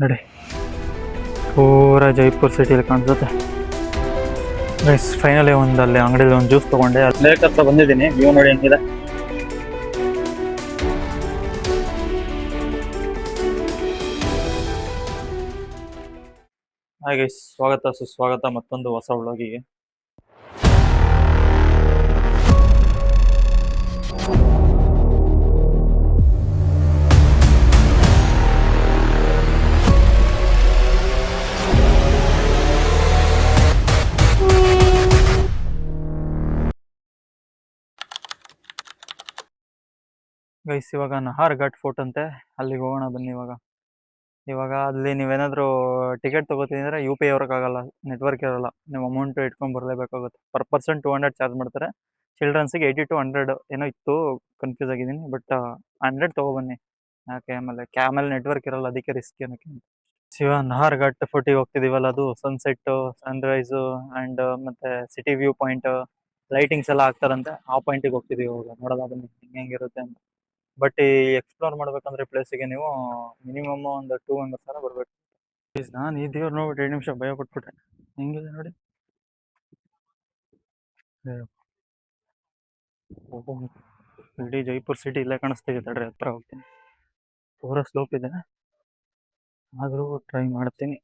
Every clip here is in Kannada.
ನೋಡಿ ಪೂರಾ ಜೈಪುರ್ ಸಿಟಿಲಿ ಕಾಣಿಸುತ್ತೆ. ಗೈಸ್ ಫೈನಲಿ ಅಲ್ಲಿ ಅಂಗಡಿಯಲ್ಲಿ ಒಂದು ಜ್ಯೂಸ್ ತಗೊಂಡೆ. ಲೇಕ್ ಹತ್ರ ಬಂದಿದ್ದೀನಿ. ವ್ಯೂ ನೋಡಿ ಹೆಂಗಿದೆ. ಹಾಗೆ ಸ್ವಾಗತ ಸುಸ್ವಾಗತ ಮತ್ತೊಂದು ಹೊಸ ವ್ಲಾಗಿಗೆ. ಗೈಸ್ ಇವಾಗ ನಹಾರ್ ಘಾಟ್ ಫೋರ್ಟ್ ಅಂತೆ, ಅಲ್ಲಿಗೆ ಹೋಗೋಣ ಬನ್ನಿ. ಇವಾಗ ಅಲ್ಲಿ ನೀವೇನಾದರೂ ಟಿಕೆಟ್ ತೊಗೋತಿದ್ರೆ UPI ಆಗಲ್ಲ, ನೆಟ್ವರ್ಕ್ ಇರೋಲ್ಲ, ನೀವು ಅಮೌಂಟ್ ಇಟ್ಕೊಂಡು ಬರಲೇಬೇಕಾಗುತ್ತೆ. ಪರ್ ಪರ್ಸನ್ 200 ಚಾರ್ಜ್ ಮಾಡ್ತಾರೆ. ಚಿಲ್ಡ್ರನ್ಸಿಗೆ 80 to 100 ಏನೋ ಇತ್ತು, ಕನ್ಫ್ಯೂಸ್ ಆಗಿದ್ದೀನಿ. ಬಟ್ 100 ತೊಗೊಬನ್ನಿ, ಯಾಕೆ ಆಮೇಲೆ ನೆಟ್ವರ್ಕ್ ಇರೋಲ್ಲ, ಅದಕ್ಕೆ ರಿಸ್ಕ್ ಏನಕ್ಕೆ. ನಹಾರ್ ಘಾಟ್ ಫೋರ್ಟಿಗೆ ಹೋಗ್ತಿದ್ದೀವಲ್ಲ, ಅದು ಸನ್ಸೆಟ್ಟು, ಸನ್ರೈಸು ಆ್ಯಂಡ್ ಮತ್ತು ಸಿಟಿ ವ್ಯೂ ಪಾಯಿಂಟ್, ಲೈಟಿಂಗ್ಸ್ ಎಲ್ಲ ಹಾಕ್ತಾರಂತೆ. ಆ ಪಾಯಿಂಟಿಗೆ ಹೋಗ್ತಿದ್ದೀವಿ. ಇವಾಗ ನೋಡೋದ ಬನ್ನಿ ಹೆಂಗಿರುತ್ತೆ ಅಂತ. ಬಟ್ ಈ ಎಕ್ಸ್ಪ್ಲೋರ್ ಮಾಡ್ಬೇಕಂದ್ರೆ ಪ್ಲೇಸಿಗೆ ನೀವು ಮಿನಿಮಮ್ ಒಂದು 2 ಮೆಂಬರ್ಸ್ ಬರಬೇಕು. ನಾನು ಈ ದೇವ್ರು ನೋಡ್ಬಿಟ್ಟು 2 ನಿಮಿಷ ಭಯ ಪಟ್ಬಿಟ್ಟೆ. ಹೆಂಗಿದೆ ನೋಡಿ. ಇಡೀ ಜೈಪುರ್ ಸಿಟಿ ಇಲ್ಲೇ ಕಾಣಿಸ್ತಿದೆ. ತಡ್ರಿ ಹತ್ರ ಹೋಗ್ತೀನಿ. ಪೂರ ಸ್ಲೋಪ್ ಇದೆ, ಆದರೂ ಟ್ರೈ ಮಾಡ್ತೀನಿ.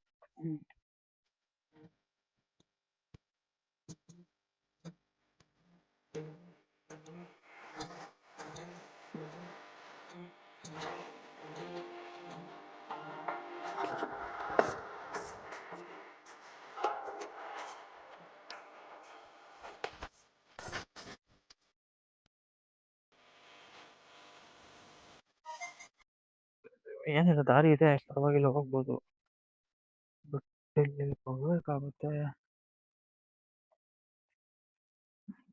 ಏನಿದೆ, ದಾರಿ ಇದೆ, ಪರವಾಗಿಲ್ಲ, ಹೋಗ್ಬೋದು. ಬಟ್ ಇಲ್ಲಿ ಹೋಗ್ಬೇಕಾಗುತ್ತೆ.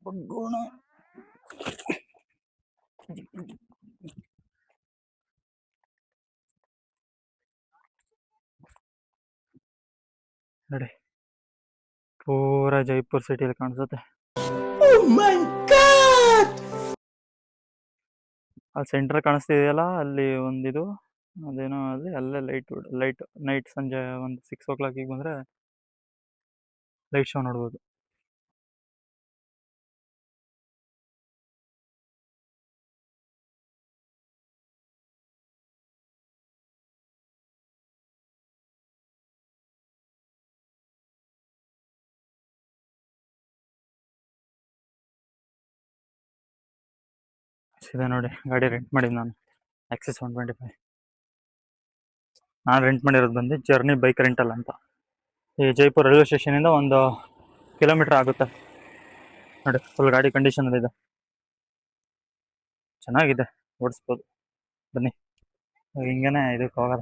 ಬಗ್ಗೋಣ. ನೋಡಿ ಪೂರಾ ಜೈಪುರ್ ಸಿಟಿಲಿ ಕಾಣಿಸುತ್ತೆ. ಆ ಸೆಂಟರ್ ಕಾಣಿಸ್ತಿದೆಯಲ್ಲ, ಅಲ್ಲಿ ಒಂದಿದು ಅದೇನೋ ಅಲ್ಲೇ ಲೈಟ್ ನೈಟ್ ಸಂಜೆ ಒಂದು 6 o'clock ಬಂದರೆ ಲೈಟ್ ಶೋ ನೋಡ್ಬೋದು. ಇದೆ ನೋಡಿ, ಗಾಡಿ ರೆಂಟ್ ಮಾಡಿದ್ದು ನಾನು, ಆಕ್ಸಿಸ್ 125. ನಾನು ರೆಂಟ್ ಮಾಡಿರೋದು ಬಂದು ಜರ್ನಿ ಬೈಕ್ ರೆಂಟಲ್ ಅಂತ. ಈ ಜೈಪುರ್ ರೈಲ್ವೆ ಸ್ಟೇಷನಿಂದ 1 ಕಿಲೋಮೀಟರ್ ಆಗುತ್ತೆ. ನೋಡಿ ಫುಲ್ ಗಾಡಿ ಕಂಡೀಷನಲ್ಲಿದೆ, ಚೆನ್ನಾಗಿದೆ, ಓಡಿಸ್ಬೋದು. ಬನ್ನಿ ಹಿಂಗೇನೆ ಇದಕ್ಕೆ ಹೋಗೋದ.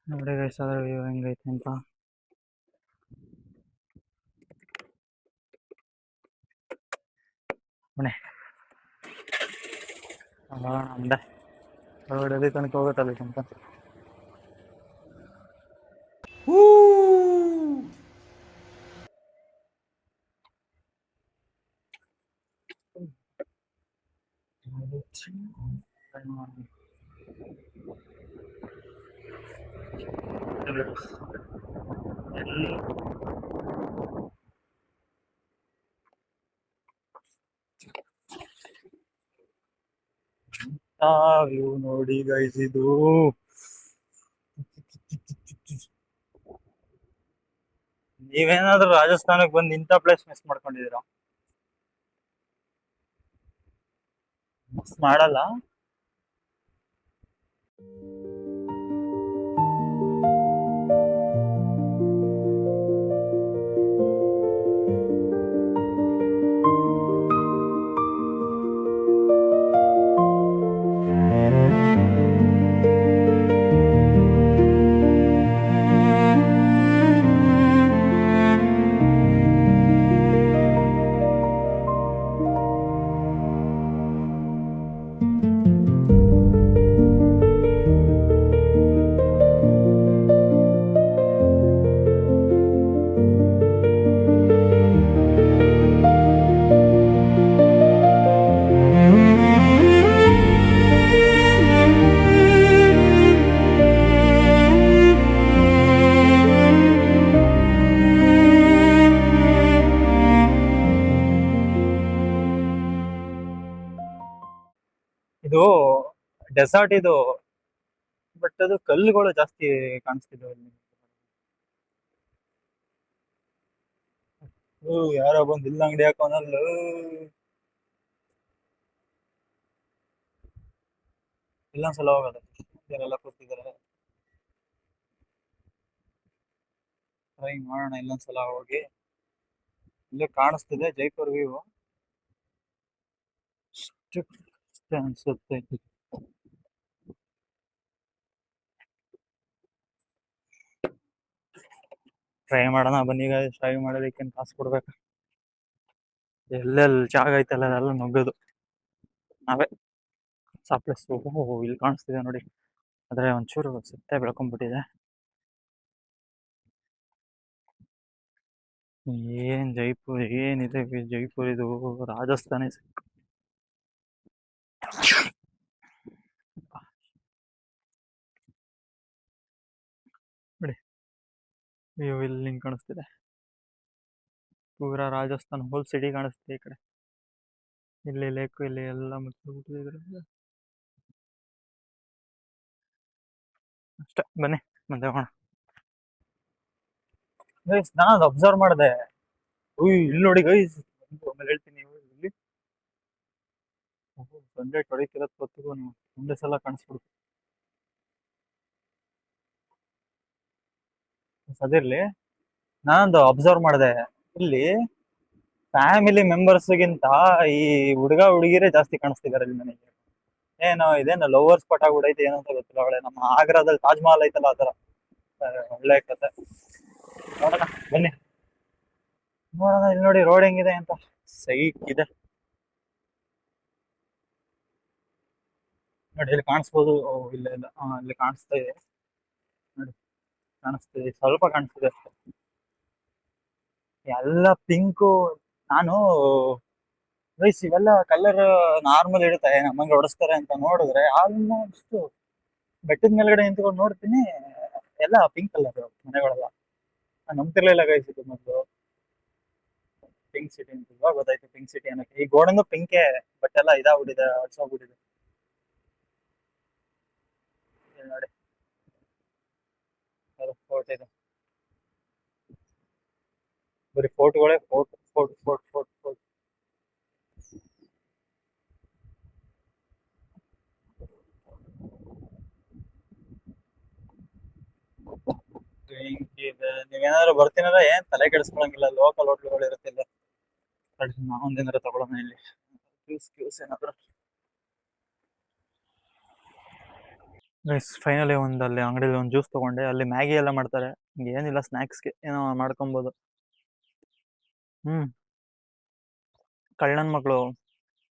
ನೋಡಿ ಗೈಸ್ ಅದ್ರ ವ್ಯೂ ಹೆಂಗೈತೆ ಅಂತ. ಬನ್ನಿ ನಮ್ದೆ ಹೊರಗಡೆ ತನಕ ಹೋಗುತ್ತಲ್ಲ ಅಂತ. ವ್ಯೂ ನೋಡಿ ಗೈಸ್, ಇದು ನೀವೇನಾದ್ರೂ ರಾಜಸ್ಥಾನಕ್ಕೆ ಬಂದು ಇಂಥ ಪ್ಲೇಸ್ ಮಿಸ್ ಮಾಡ್ಕೊಂಡಿದ್ದೀರಾ? ಮಿಸ್ ಮಾಡಲ್ಲ. ಇದು ಡೆಸರ್ಟ್ ಇದು, ಬಟ್ ಅದು ಕಲ್ಲುಗಳು ಜಾಸ್ತಿ ಕಾಣಿಸ್ತಿದ್ದಾವೆ ಇಲ್ಲಿ. ಯಾರೋ ಬಂದು ಇಲ್ಲ ಅಂಗಡಿ ಹಾಕೋನಲ್ಲ. ಇಲ್ಲೊಂದ್ಸಲ ಹೋಗೋದು, ಇವರೆಲ್ಲ ಕೂತಿದ್ದಾರೆ, ಟ್ರೈ ಮಾಡೋಣ ಇಲ್ಲೊಂದ್ಸಲ ಹೋಗಿ. ಇಲ್ಲೇ ಕಾಣಿಸ್ತಿದೆ ಜೈಪುರ್ ವ್ಯೂ ಅನ್ಸುತ್ತೆ. ಟ್ರೈ ಮಾಡೋಣ ಬನ್ನಿ ಈಗ. ಟ್ರೈ ಮಾಡೋದಕ್ಕೆ ಕಾಸು ಕೊಡ್ಬೇಕು. ಎಲ್ಲೆಲ್ಲಿ ಜಾಗ ಐತಲ್ಲ ಅದೆಲ್ಲ ನುಗ್ಗೋದು ನಾವೇ. ಸಾಪ್ಲೆಸ್ ಇಲ್ಲಿ ಕಾಣಿಸ್ತಿದೆ ನೋಡಿ, ಆದ್ರೆ ಒಂಚೂರು ಸುತ್ತೆ ಬೆಳ್ಕೊಂಡ್ಬಿಟ್ಟಿದೆ. ಏನ್ ಜೈಪುರ್ ಏನಿದೆ, ಜೈಪುರ್ ಇದು ರಾಜಸ್ಥಾನಿ ನೋಡಿ. ವ್ಯೂ ಇಲ್ಲಿ ಹಿಂಗ್ ಕಾಣಿಸ್ತಿದೆ, ಪೂರಾ ರಾಜಸ್ಥಾನ್ ಹೋಲ್ ಸಿಟಿ ಕಾಣಿಸ್ತಿದೆ ಈ ಕಡೆ. ಇಲ್ಲಿ ಲೇಕು, ಇಲ್ಲಿ ಎಲ್ಲ ಮುಚ್ಚಿಬಿಟ್ಟಿದ್ರೆ ಅಷ್ಟೇ. ಬನ್ನಿ ಮತ್ತೆ ಹೋಗೋಣ. ಗೈಸ್ ನಾನು ಅಬ್ಸರ್ವ್ ಮಾಡಿದೆ, ಇಲ್ಲಿ ನೋಡಿ ಗೈಸ್, ಆಮೇಲೆ ಹೇಳ್ತೀನಿ. ಇಲ್ಲಿ ಸನ್ಲೈಟ್ ಹೊಡಿತಿರೋದ್ ಗೊತ್ತಿಗೂ ನೀವು ಮುಂದೆ ಸಲ ಕಾಣಿಸ್ಬಿಡುತ್ತೆ. ಅದಿರ್ಲಿ, ನಾನೊಂದು ಅಬ್ಸರ್ವ್ ಮಾಡಿದೆ, ಇಲ್ಲಿ ಫ್ಯಾಮಿಲಿ ಮೆಂಬರ್ಸ್ಗಿಂತ ಈ ಹುಡುಗ ಹುಡುಗಿರೇ ಜಾಸ್ತಿ ಕಾಣಿಸ್ತಿದಾರೆ ಇಲ್ಲಿ ನನಗೆ. ಏನೋ ಇದೇನು ಲವರ್ ಸ್ಪಾಟ್ ಆಗ್ಬಿಡೈತೆ ಏನೋ ಅಂತ ಗೊತ್ತಿಲ್ಲ. ಒಳ್ಳೆ ನಮ್ಮ ಆಗ್ರಾದಲ್ಲಿ ತಾಜ್ ಮಹಲ್ ಐತಲ್ಲ ಆತರ. ಒಳ್ಳೆ ಕತೆ. ನೋಡೋಣ ಬನ್ನಿ, ನೋಡೋಣ. ಇಲ್ಲಿ ನೋಡಿ ರೋಡ್ ಹೆಂಗಿದೆ ಅಂತ, ಸೈಕ್ ಇದೆ ನೋಡಿ. ಇಲ್ಲಿ ಕಾಣಿಸ್ಬೋದು, ಇಲ್ಲ ಇಲ್ಲ, ಇಲ್ಲಿ ಕಾಣಿಸ್ತಾ ಇದೆ ನೋಡಿ, ಕಾಣಿಸ್ತಿದೆ, ಸ್ವಲ್ಪ ಕಾಣಿಸ್ತಿದೆ ಅಷ್ಟೇ. ಎಲ್ಲ ಪಿಂಕು. ನಾನು ವಯಸ್ಸು ಇವೆಲ್ಲ ಕಲರ್ ನಾರ್ಮಲ್ ಇರುತ್ತೆ, ನಮ್ಮಂಗೆ ಹೊಡಿಸ್ತಾರೆ ಅಂತ ನೋಡಿದ್ರೆ ಆಲ್ಮೋಸ್ಟ್ ಬೆಟ್ಟದ ಮೇಲ್ಗಡೆ ನಿಂತ್ಕೊಂಡು ನೋಡ್ತೀನಿ, ಎಲ್ಲ ಪಿಂಕ್ ಕಲರ್ ಮನೆಗಳೆಲ್ಲ. ನಾನು ನಂಬ್ತಿರ್ಲಿಲ್ಲ ಗೈಸ್ ಇದು ಮೊದಲು. ಪಿಂಕ್ ಸಿಟಿ ಅಂತ ಇವಾಗ ಗೊತ್ತಾಯ್ತು, ಪಿಂಕ್ ಸಿಟಿ ಅನ್ನೋಕೆ. ಈ ಗೋಡನ್ನು ಪಿಂಕೆ, ಬಟ್ ಎಲ್ಲ ಇದಾಗ್ಬಿಟ್ಟಿದೆ, ಅಡ್ಸೋಗ್ಬಿಟ್ಟಿದೆ. ನೋಡಿ ಅದು ಫೋರ್ಟ್ ಇದೆ, ಬರೀ ಫೋರ್ಟ್ಗಳೇ, fort fort fort fort fort. ನೀವೇನಾದ್ರು ಬರ್ತೀನಾರ ಏನ್ ತಲೆ ಕೆಡಿಸ್ಕೊಳಂಗಿಲ್ಲ, ಲೋಕಲ್ ಹೋಟ್ಲುಗಳು ಇರುತ್ತಿಲ್ಲ. ನಾವೊಂದೇನಾರ ತಗೊಳ್ಳೋಣ ಇಲ್ಲಿ, ಜ್ಯೂಸ್ ಏನಾದ್ರು. ಫೈನಲಿ ಅಲ್ಲಿ ಅಂಗಡಿಲಿ ಒಂದು ಜ್ಯೂಸ್ ತಗೊಂಡೆ. ಅಲ್ಲಿ ಮ್ಯಾಗಿ ಎಲ್ಲ ಮಾಡ್ತಾರೆ, ಏನಿಲ್ಲ ಸ್ನ್ಯಾಕ್ಸ್ಗೆ ಏನೋ ಮಾಡ್ಕೊಬೋದು. ಕಳ್ಳನ್ ಮಕ್ಕಳು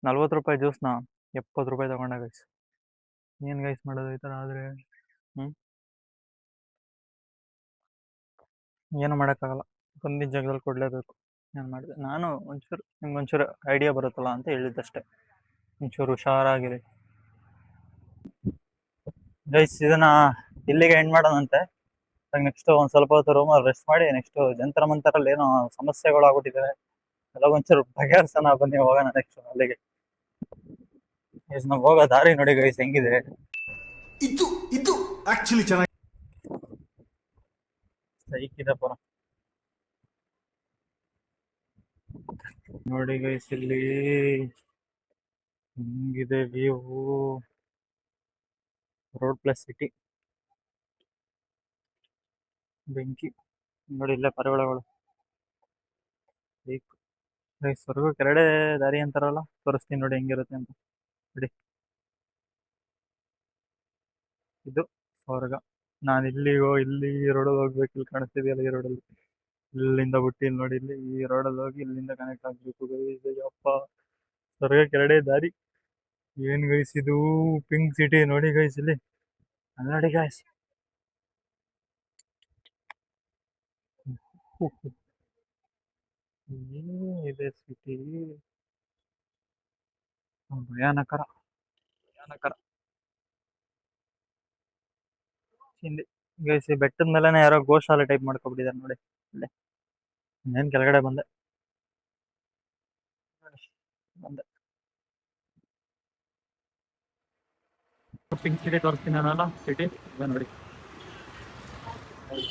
40 ರೂಪಾಯಿ ಜ್ಯೂಸ್ನ 70 ರೂಪಾಯಿ ತಗೊಂಡೆ ಗೈಸ್. ಏನ್ ಗೈಸ್ ಮಾಡೋದು ಈ ತರ ಆದ್ರೆ? ಏನು ಮಾಡೋಕ್ಕಾಗಲ್ಲ, ಬಂದಿದ್ದ ಜಾಗದಲ್ಲಿ ಕೊಡ್ಲೇಬೇಕು. ಏನು ಮಾಡಿದೆ ನಾನು, ನಿಮ್ಗೊಂಚೂರು ಐಡಿಯಾ ಬರುತ್ತಲ್ಲ ಅಂತ ಹೇಳಿದ್ದಷ್ಟೇ. ಒಂಚೂರು ಹುಷಾರಾಗಿರಿ ಗೈಸ್. ಇದನ್ನ ಇಲ್ಲಿಗೆ ಎಂಡ್ ಮಾಡೋಣಂತೆ. ನೆಕ್ಸ್ಟ್ ಒಂದ್ ಸ್ವಲ್ಪ ಹೊತ್ತು ರೂಮಲ್ಲಿ ರೆಸ್ಟ್ ಮಾಡಿ, ನೆಕ್ಸ್ಟ್ ಜಂತರ ಮಂತರಲ್ಲಿ ಏನೋ ಸಮಸ್ಯೆಗಳು ಆಗ್ಬಿಟ್ಟಿದ್ದಾರೆ, ಎಲ್ಲ ಒಂಚೂರು ಬಗೆಹರಿಸೋಣ. ಬನ್ನಿ ಹೋಗೋಣ ನೆಕ್ಸ್ಟ್ ಅಲ್ಲಿಗೆ. ನಾವು ಹೋಗೋ ದಾರಿ ನೋಡಿ ಗೈಸ್ ಹೆಂಗಿದೆ. ಇದು ಇದು ಆಕ್ಚುಲಿ ಚೆನ್ನಾಗಿ ಸೈಕಿದೆ ಪುರ ನೋಡಿ ಗೈಸ್, ಇಲ್ಲಿ ಹಿಂಗಿದೆ ವ್ಯೂ. ರೋಡ್ ಪ್ಲಸ್ ಸಿಟಿ, ಬೆಂಕಿ ನೋಡಿ, ಇಲ್ಲೇ ಪರಿವಾಳಗಳು. ಸ್ವರ್ಗಕ್ಕೆ ಎರಡೇ ದಾರಿ ಅಂತಾರಲ್ಲ, ತೋರಿಸ್ತೀನಿ ನೋಡಿ ಹೆಂಗಿರುತ್ತೆ ಅಂತ. ನೋಡಿ ಇದು ಸ್ವರ್ಗ. ನಾನು ಇಲ್ಲಿ ರೋಡಲ್ಲಿ ಹೋಗ್ಬೇಕು, ಇಲ್ಲಿ ಕಾಣಿಸ್ತಿದೆಯಲ್ಲ ಈ ರೋಡಲ್ಲಿ, ಇಲ್ಲಿಂದ ಬಿಟ್ಟು ಇಲ್ಲಿ ನೋಡಿ, ಇಲ್ಲಿ ಈ ರೋಡಲ್ಲಿ ಹೋಗಿ ಇಲ್ಲಿಂದ ಕನೆಕ್ಟ್ ಆಗ್ಬೇಕು. ಅಪ್ಪ, ಸ್ವರ್ಗಕ್ಕೆ ಎರಡೇ ದಾರಿ. ಏನ್ ಗೈಸ್ ಇದು ಪಿಂಕ್ ಸಿಟಿ ನೋಡಿ ಗೈಸ್, ಇಲ್ಲಿ ನೋಡಿ ಗೈಸ್. ಇದೆ ಸಿಟಿ, ಭಯಾನಕರ ಭಯಾನಕರ. ಹಿಂದೆ ಗೈಸ್ ಈ ಬೆಟ್ಟದ ಮೇಲೆನೆ ಯಾರೋ ಗೋಶಾಲೆ ಟೈಪ್ ಮಾಡ್ಕೊಬಿಟ್ಟಿದ್ದಾರೆ ನೋಡಿ. ಇಲ್ಲೇ ಇನ್ನೇನ್ ಕೆಳಗಡೆ ಬಂದೆ. ಪಿಂಕ್ ಸಿಟಿ ತೋರಿಸ್ತೀನಿ ನಾನಲ್ಲ ಸಿಟಿ ಇದೆ ನೋಡಿ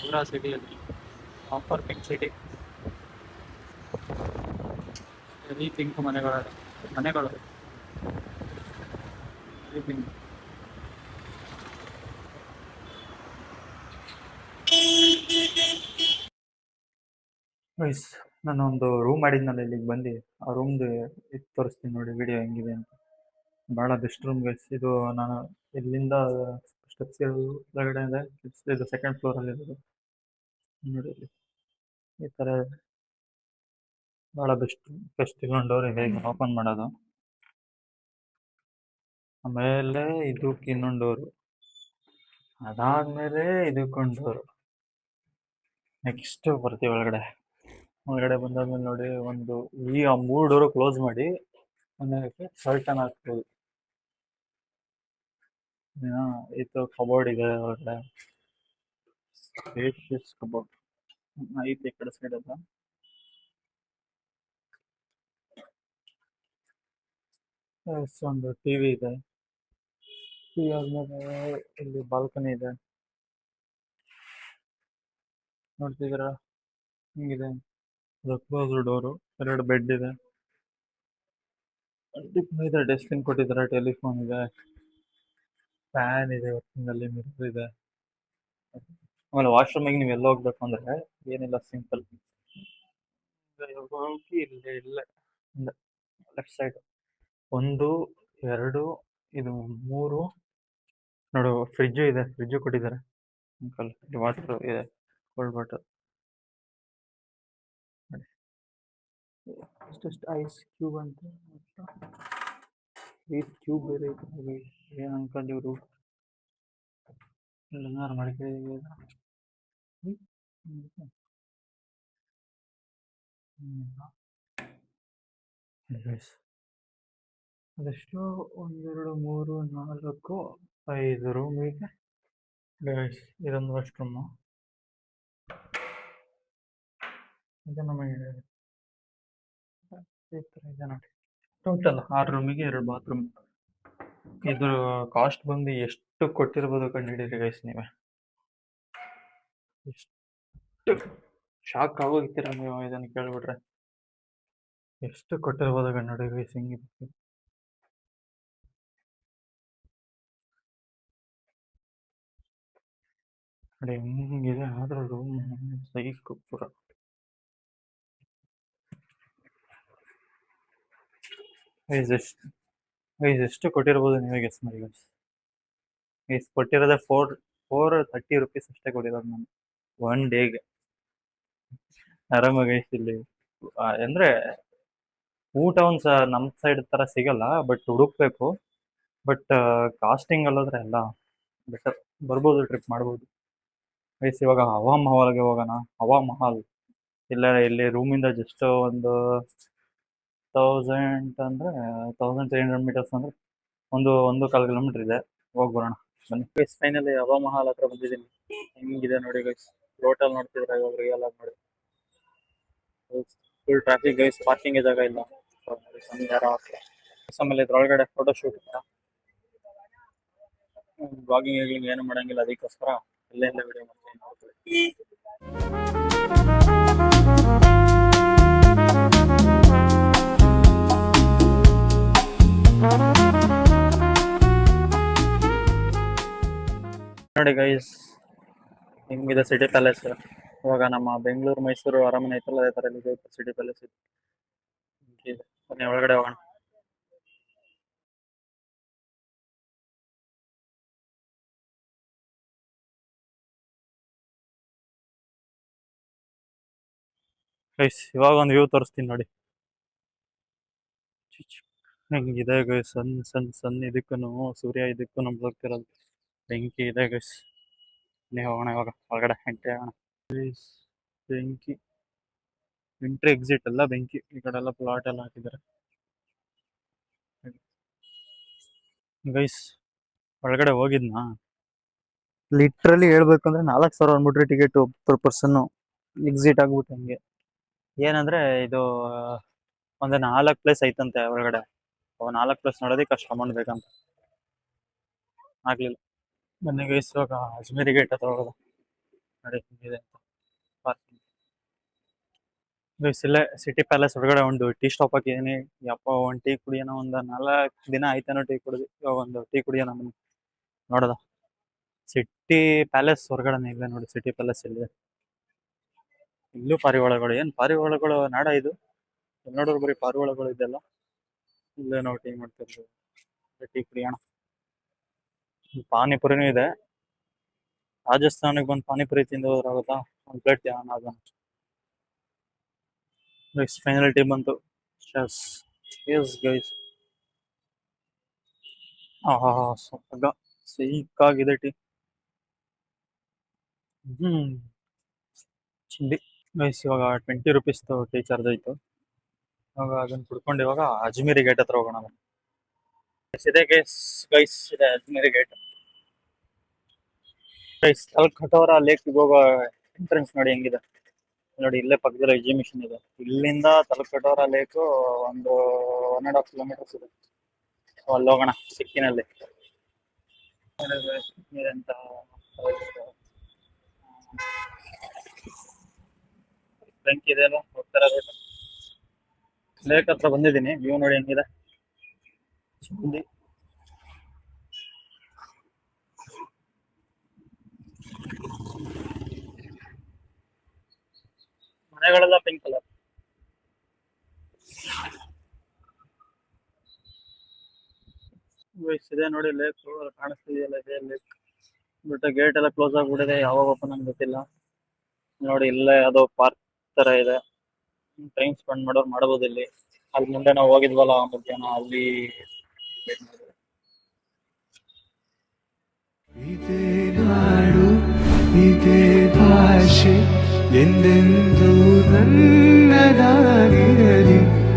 ಪೂರಾ ಸಿಟಿಯಲ್ಲಿ ಆಫರ್ ಪಿಂಕ್ ಸಿಟಿ ಈ ಪಿಂಕ್ ಮನೆಗಳು ಈ ಪಿಂಕ್ ಗೈಸ್ ನಾನೊಂದು ರೂಮ್ ಮಾಡಿದ್ನಲ್ಲ ಇಲ್ಲಿಗೆ ಬಂದು ಆ ರೂಮ್ದು ಇದು ತೋರಿಸ್ತೀನಿ ನೋಡಿ ವಿಡಿಯೋ ಹೆಂಗಿದೆ ಅಂತ ಭಾಳ ಬೆಸ್ಟ್ ರೂಮ್ ಗೈಸ್ ಇದು ನಾನು ಇಲ್ಲಿಂದ ಸ್ಟೆಪ್ಸ್ ಕೆಳಗಡೆ ಇದೆ ಇದು ಸೆಕೆಂಡ್ ಫ್ಲೋರಲ್ಲಿ ಇರೋದು ನೋಡಿ ಇಲ್ಲಿ ಈ ಥರ ಭಾಳ ಬೆಸ್ಟ್ ಇನ್ನೊಂದು ಡೋರ್ ಇದೆ ಈಗ ಓಪನ್ ಮಾಡೋದು ಆಮೇಲೆ ಇದಕ್ಕೆ ಇನ್ನೊಂದು ಡೋರು ಅದಾದ್ಮೇಲೆ ಇದಕ್ಕೊಂದು ಡೋರು ನೆಕ್ಸ್ಟ್ ಬರ್ತೀವಿ ಒಳಗಡೆ ಬಂದಾದ್ಮೇಲೆ ನೋಡಿ ಒಂದು ಈ 3 ಡೋರು ಕ್ಲೋಸ್ ಮಾಡಿ ಆಮೇಲೆ ಕರ್ಟನ್ ಹಾಕ್ಬೋದು ಇದು ಕಬೋರ್ಡ್ ಇದೆ ಒಳಗಡೆ ಸ್ಪೇಷಿಯಸ್ ಕಬೋರ್ಡ್ ಐತೆ ಈ ಕಡೆ ಸೈಡ್ ಎಲ್ಲ ಒಂದು ಟಿವಿ ಇದೆ ಟಿವಿ ಆದ್ಮೇಲೆ ಇಲ್ಲಿ ಬಾಲ್ಕನಿ ಇದೆ ನೋಡ್ತಿದ್ದೀರಾ ಹಿಂಗಿದೆ ಅದು ಕ್ಲೋಸ್ ಡೋರು 2 ಬೆಡ್ ಇದೆ ಇದೆ ಡಸ್ಟ್ಬಿನ್ ಕೊಟ್ಟಿದ್ದಾರೆ ಟೆಲಿಫೋನ್ ಇದೆ ಫ್ಯಾನ್ ಇದೆ ವರ್ಕಿಂಗಲ್ಲಿ ಮಿರರ್ ಇದೆ ಆಮೇಲೆ ವಾಶ್ರೂಮಿಗೆ ನೀವು ಎಲ್ಲ ಹೋಗ್ಬೇಕು ಅಂದ್ರೆ ಏನಿಲ್ಲ ಸಿಂಪಲ್ ಹೋಗಿ ಇಲ್ಲೇ ಲೆಫ್ಟ್ ಸೈಡ್ 1 2 ಇದು 3 ನೋಡು ಫ್ರಿಜ್ಜು ಕೊಟ್ಟಿದ್ದಾರೆ ಅಂಕಲ್ ವಾಟರ್ ಇದೆ ಕೋಲ್ಡ್ ವಾಟರ್ ಅಷ್ಟಷ್ಟು ಐಸ್ ಕ್ಯೂಬ್ ಅಂತ ಐಸ್ ಕ್ಯೂಬ್ ಬೇರೆ ಇದೆ ಏನು ಅಂಕಲ್ ಇವರು ಏನಾರು ಮಾಡ್ಕೊಳ್ಳಿ ಅದೆಷ್ಟು 1 2 3 4 5 ರೂಮಿಗೆ ಇದೊಂದು ವಾಶ್ರೂಮು ಇದು ನಮಗೆ ಈ ಥರ ಇದೆ ನೋಡಿ ಟೋಟಲ್ 6 ರೂಮಿಗೆ 2 ಬಾತ್ರೂಮ್ ಇದ್ರ ಕಾಸ್ಟ್ ಬಂದು ಎಷ್ಟು ಕೊಟ್ಟಿರ್ಬೋದು ಕಂಡುಹಿಡೀರಿ ಗೈಸ್ ನೀವೇ ಎಷ್ಟು ಶಾಕ್ ಆಗೋಗ್ತೀರ ನೀವು ಇದನ್ನು ಕೇಳ್ಬಿಟ್ರೆ ಎಷ್ಟು ಕೊಟ್ಟಿರ್ಬೋದು ಕಂಡು ಗೈಸ್ ಹಿಂಗಿದೆ ನೋಡಿ ಹೆಂಗಿದೆ ಆದ್ರೂ ರೂಮ್ ಸೈಕ್ ಪೂರ ಎಷ್ಟು ಕೊಟ್ಟಿರ್ಬೋದು ನೀವೇ ಗೆಸ್ ಮಾಡಿ ಗೈಸ್ ಕೊಟ್ಟಿರೋದೇ 430 rupees ಅಷ್ಟೇ ಕೊಟ್ಟಿರೋದು ನಾನು 1 ಡೇಗೆ ಆರಾಮಾಗಿ ಇಲ್ಲಿ ಅಂದ್ರೆ ಊಟ ಒಂದು ನಮ್ಮ ಸೈಡ್ ತರ ಸಿಗಲ್ಲ ಬಟ್ ಹುಡುಕ್ಬೇಕು ಬಟ್ ಕಾಸ್ಟಿಂಗ್ ಅಲ್ಲದ್ರೆ ಎಲ್ಲ ಬೆಟರ್ ಬರ್ಬೋದು ಟ್ರಿಪ್ ಮಾಡ್ಬೋದು ಗೈಸ್ ಇವಾಗ ಹವಾ ಮಹಲ್ಗೆ ಹೋಗೋಣ ಹವಾ ಮಹಲ್ ಇಲ್ಲಿ ರೂಮಿಂದ ಜಸ್ಟ್ ಒಂದು 1000 ಅಂದ್ರೆ 1300 ಮೀಟರ್ಸ್ ಅಂದ್ರೆ ಒಂದು 1.25 ಕಿಲೋಮೀಟರ್ ಇದೆ ಹೋಗಿ ಬರೋಣ ಬನ್ನಿ ಗೈಸ್ ಫೈನಲಿ ಹವಾ ಮಹಲ್ ಹತ್ರ ಬಂದಿದ್ದೀನಿ ಹೆಂಗಿದೆ ನೋಡಿ ಗೈಸ್ ರೋಟಲ್ ನೋಡ್ತಿದ್ರೆ ಇವಾಗ ರಿಯಲ್ ಆಗಿ ನೋಡಿ ಫುಲ್ ಟ್ರಾಫಿಕ್ ಗೈಸ್ ಪಾರ್ಕಿಂಗ್ ಜಾಗ ಇಲ್ಲ ಆಮೇಲೆ ಇದ್ರೊಳಗಡೆ ಫೋಟೋ ಶೂಟ್ ಬ್ಲಾಗಿಂಗ್ ಏನು ಮಾಡಂಗಿಲ್ಲ ಅದಕ್ಕೋಸ್ಕರ ಇಲ್ಲೇ ವಿಡಿಯೋ ಮಾಡ್ತೀನಿ ನೋಡ್ಕೊಳ್ಳಿ ನೋಡಿ ಗೈಸ್ ಹಿಂಗಿದೆ ಸಿಟಿ ಪ್ಯಾಲೇಸ್ ಇವಾಗ ನಮ್ಮ ಬೆಂಗಳೂರು ಮೈಸೂರು ಅರಮನೆ ಐತಲ್ಲ ಅದೇ ತರ ಇಲ್ಲಿ ಸಿಟಿ ಪ್ಯಾಲೇಸ್ ಇದೆ ಬನ್ನಿ ಒಳಗಡೆ ಹೋಗೋಣ ಗೈಸ್ ಇವಾಗ ಒಂದು ವ್ಯೂ ತೋರಿಸ್ತೀನಿ ನೋಡಿ ಹೆಂಗಿದೆ ಗೈಸ್ ಸನ್ ಇದಕ್ಕೂ ಸೂರ್ಯ ಇದಕ್ಕೂ ನಮ್ಗೆ ಹೋಗ್ತಿರೋದು ಬೆಂಕಿ ಇದೆ ಗೈಸ್ ನೀವು ಹೋಗೋಣ ಇವಾಗ ಹೊರಗಡೆ ಎಂಟ್ರಿ ಆಗೋಣ ಬೆಂಕಿ ಎಂಟ್ರಿ ಎಕ್ಸಿಟ್ ಎಲ್ಲ ಬೆಂಕಿ ಈ ಕಡೆ ಎಲ್ಲ ಪ್ಲಾಟ್ ಎಲ್ಲ ಹಾಕಿದ್ದಾರೆ ಗೈಸ್ ಒಳಗಡೆ ಹೋಗಿದ್ನಾ ಲಿಟ್ರಲಿ ಹೇಳ್ಬೇಕಂದ್ರೆ 4000 ಅಂದ್ಬಿಟ್ರಿ ಟಿಕೆಟ್ ಪರ್ ಪರ್ಸನ್ ಎಕ್ಸಿಟ್ ಆಗ್ಬಿಟ್ಟು ಹಂಗೆ ಏನಂದ್ರೆ ಇದು ಒಂದು 4 ಪ್ಲೇಸ್ ಐತಂತೆ ಒಳಗಡೆ 4 ಪ್ಲೇಸ್ ನೋಡೋದಕ್ಕೆ ಅಷ್ಟು ಅಮೌಂಟ್ ಬೇಕಂತ ಆಗ್ಲಿಲ್ಲ. ಬನ್ನಿ ಗೈಸ್ ಇವಾಗ ಅಜ್ಮೀರಿ ಗೇಟ್ ಹತ್ರ ಹೋಗೋದು. ನೋಡಿ ಹಿಂಗಿದೆ ಅಂತ ಪಾರ್ಕಿಂಗ್. ಗೈಸ್ ಇಲ್ಲೇ ಸಿಟಿ ಪ್ಯಾಲೇಸ್ ಹೊರಗಡೆ ಒಂದು ಟೀ ಸ್ಟಾಪ್ ಹಾಕಿದೀನಿ. ಯಪ್ಪ ಒಂದು ಟೀ ಕುಡಿಯೋಣ, ಒಂದು 4 ದಿನ ಆಯ್ತೇನೋ ಟೀ ಕುಡಿದು. ಇವಾಗ ಒಂದು ಟೀ ಕುಡಿಯೋಣ ಬನ್ನಿ. ನೋಡೋದ ಸಿಟಿ ಪ್ಯಾಲೇಸ್ ಹೊರಗಡೆನೆ ಇಲ್ಲ ನೋಡಿ, ಸಿಟಿ ಪ್ಯಾಲೇಸ್ ಇಲ್ಲಿದೆ. ಇಲ್ಲೂ ಪಾರಿವಾಳಗಳು, ಏನ್ ಪಾರಿವಾಳಗಳು ನಾಡ ಇದು. ಇಲ್ಲಿ ನೋಡಿದ್ರು ಬರೀ ಪಾರಿವಾಳಗಳು ಇದೆಲ್ಲ. ಇಲ್ಲೇ ನಾವು ಟೀ ಮಾಡ್ತಿರ್ತೀವಿ, ಟೀ ಕುಡಿಯೋಣ. ಪಾನಿಪುರಿನೂ ಇದೆ. ರಾಜಸ್ಥಾನಕ್ಕೆ ಬಂದು ಪಾನಿಪುರಿ ತಿಂದು ಹೋದ್ರಾಗುತ್ತಾ, ಒಂದು ಪ್ಲೇಟ್ ಆಗೋಣ. ಗೈಸ್ ಫೈನಲ್ ಟೀ ಬಂತು. ಶಸ್ ಎಸ್ ಗೈಸ್, ಆಹಾ ಸೊಪ್ಪಗ ಸಿಕ್ಕಾಗಿದೆ ಟೀ. ಚಿಂದಿ ಗೈಸ್. ಇವಾಗ 20 ರುಪೀಸ್ದು ಟೀ ಚಾರ್ಜ್ ಆಯ್ತು. ಇವಾಗ ಅದನ್ನ ಕುಡ್ಕೊಂಡು ಇವಾಗ ಅಜ್ಮೀರಿ ಗೇಟ್ ಹತ್ರ ಹೋಗೋಣ. ಇದೆ ಗೈಸ್, ಗೈಸ್ ಇದೆ ಅಜ್ಮೀರಿ ಗೇಟ್. ಗೈಸ್ ಅಲ್ಲಿ ಕಟೋರಾ ಲೇಕ್ಗೆ ಹೋಗೋ ಎಂಟ್ರೆನ್ಸ್ ನೋಡಿ ಹೆಂಗಿದೆ. ನೋಡಿ ಇಲ್ಲೇ ಪಕ್ಕದಲ್ಲಿ ಎಕ್ಸಿಬಿಷನ್ ಇದೆ. ಇಲ್ಲಿಂದ ತಲಕಟೋರಾ ಲೇಕ್ ಒಂದು 1.5 ಕಿಲೋಮೀಟರ್ಸ್ ಇದೆ. ಅಲ್ಲಿ ಹೋಗೋಣ ಸಿಕ್ಕಿನಲ್ಲಿ. ಅಂತ ಬೆಂಕಿ ಇದೆ ಅಲ್ಲ, ಹೋಗ್ತಾರ ಲೇಕ್ ಹತ್ರ ಬಂದಿದ್ದೀನಿ. ವ್ಯೂ ನೋಡಿ ಹೆಂಗಿದೆ. ಮನೆಗಳೆಲ್ಲ ಪಿಂಕ್ ಕಲರ್. ಇದೆ ನೋಡಿ ಲೇಕ್ ಕಾಣಿಸ್ತಿದೆಯಲ್ಲ, ಇದೆ ಲೇಕ್. ಬಟ್ ಗೇಟ್ ಎಲ್ಲ ಕ್ಲೋಸ್ ಆಗ್ಬಿಟ್ಟಿದೆ, ಯಾವಾಗ ಓಪನ್ ಅಂತ ಗೊತ್ತಿಲ್ಲ. ನೋಡಿ ಇಲ್ಲೇ ಯಾವುದೋ ಪಾರ್ಕ್ ತರ ಇದೆ. ಟೈಮ್ ಸ್ಪೆಂಡ್ ಮಾಡೋರು ಮಾಡಬಹುದು ಇಲ್ಲಿ. ಅಲ್ಲಿ ಮುಂದೆ ನಾವು ಹೋಗಿದ್ವಲ್ಲ ಮಧ್ಯಾಹ್ನ, ಅಲ್ಲಿ ಇದೇ ನಾಡು ಇದೇ ಭಾಷೆ ಎಂದೆಂದೂ ನನ್ನದಾಗಿರಲಿ.